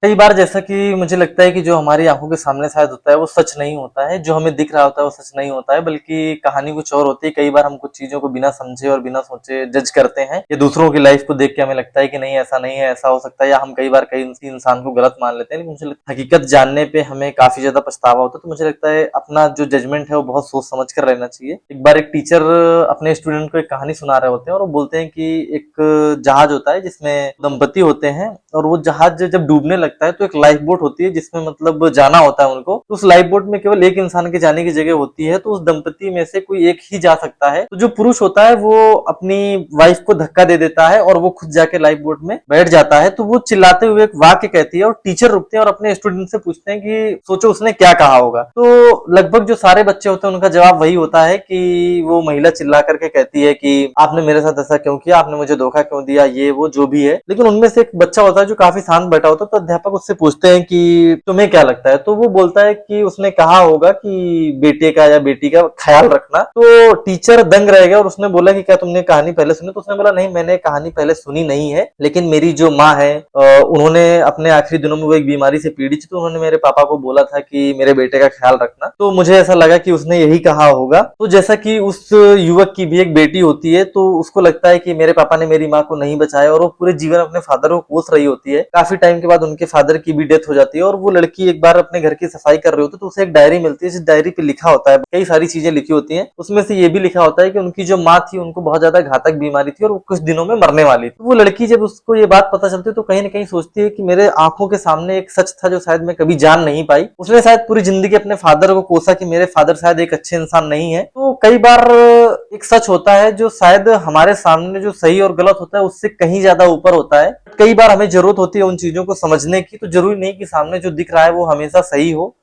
कई बार जैसा कि मुझे लगता है कि जो हमारी आंखों के सामने शायद होता है वो सच नहीं होता है, जो हमें दिख रहा होता है वो सच नहीं होता है, बल्कि कहानी कुछ और होती है। कई बार हम कुछ चीजों को बिना समझे और बिना सोचे जज करते हैं, या दूसरों की लाइफ को देख के हमें लगता है कि नहीं ऐसा नहीं है, ऐसा हो सकता है, या हम कई बार कई इंसान को गलत मान लेते हैं। लेकिन मुझे लगता है हकीकत जानने पे हमें काफी ज्यादा पछतावा होता है। तो मुझे लगता है अपना जो जजमेंट है वो बहुत सोच समझ कर रहना चाहिए। एक बार एक टीचर अपने स्टूडेंट को एक कहानी सुना रहे होते हैं और वो बोलते हैं कि एक जहाज होता है जिसमें दंपति होते हैं, और वो जहाज जब डूबने लगता है तो एक लाइफ बोट होती है जिसमें मतलब जाना होता है उनको। तो उस लाइफ बोट में केवल एक इंसान के जाने की जगह होती है, तो उस दंपति में से कोई एक ही जा सकता है। तो जो पुरुष होता है वो अपनी वाइफ को धक्का दे देता है और वो खुद जाके लाइफ बोट में बैठ जाता है। तो वो चिल्लाते हुए एक वाक्य कहती है और टीचर रुकते हैं और अपने स्टूडेंट से पूछते हैं कि सोचो उसने क्या कहा होगा। तो लगभग जो सारे बच्चे होते हैं उनका जवाब वही होता है कि वो महिला चिल्ला करके कहती है कि आपने मेरे साथ ऐसा क्यों किया, आपने मुझे धोखा क्यों दिया, ये वो जो भी है। लेकिन उनमें से एक बच्चा होता है जो काफी शांत बैठा होता है। तो अध्यापक उससे पूछते हैं कि तुम्हें क्या लगता है। तो वो बोलता है कि उसने कहा होगा कि बेटे का या बेटी का ख्याल रखना। तो टीचर दंग रह गया और उसने बोला कि क्या तुमने कहानी पहले सुनी। तो उसने बोला नहीं, मैंने कहानी पहले सुनी नहीं है, लेकिन मेरी जो माँ है उन्होंने अपने आखिरी दिनों में वो एक बीमारी से पीड़ित थी, तो उन्होंने मेरे पापा को बोला था कि मेरे बेटे का ख्याल रखना। तो मुझे ऐसा लगा कि उसने यही कहा होगा। तो जैसा कि उस युवक की भी एक बेटी होती है, तो उसको लगता है कि मेरे पापा ने मेरी माँ को नहीं बचाया, और वो पूरे जीवन अपने फादर को कोस रही होती है। काफी टाइम के बाद उनके फादर की भी डेथ हो जाती है और वो लड़की एक बार अपने घर की सफाई कर रही होती है, तो उसे एक डायरी मिलती है। जिस डायरी पे लिखा होता है, कई सारी चीजें लिखी होती हैं, उसमें से ये भी लिखा होता है कि उनकी जो माँ थी उनको बहुत ज्यादा घातक बीमारी थी और वो कुछ दिनों में मरने वाली थी। तो वो लड़की जब उसको ये बात पता चलती है तो कहीं ना कहीं सोचती है कि मेरे आंखों के सामने एक सच था जो शायद मैं कभी जान नहीं पाई। उसने शायद पूरी जिंदगी अपने फादर को कोसा कि मेरे फादर शायद एक अच्छे इंसान नहीं है। तो कई बार एक सच होता है जो शायद हमारे सामने जो सही और गलत होता है उससे कहीं ज्यादा ऊपर होता है। कई बार हमें जरूरत होती है उन चीजों को समझने की। तो जरूरी नहीं कि सामने जो दिख रहा है वो हमेशा सही हो।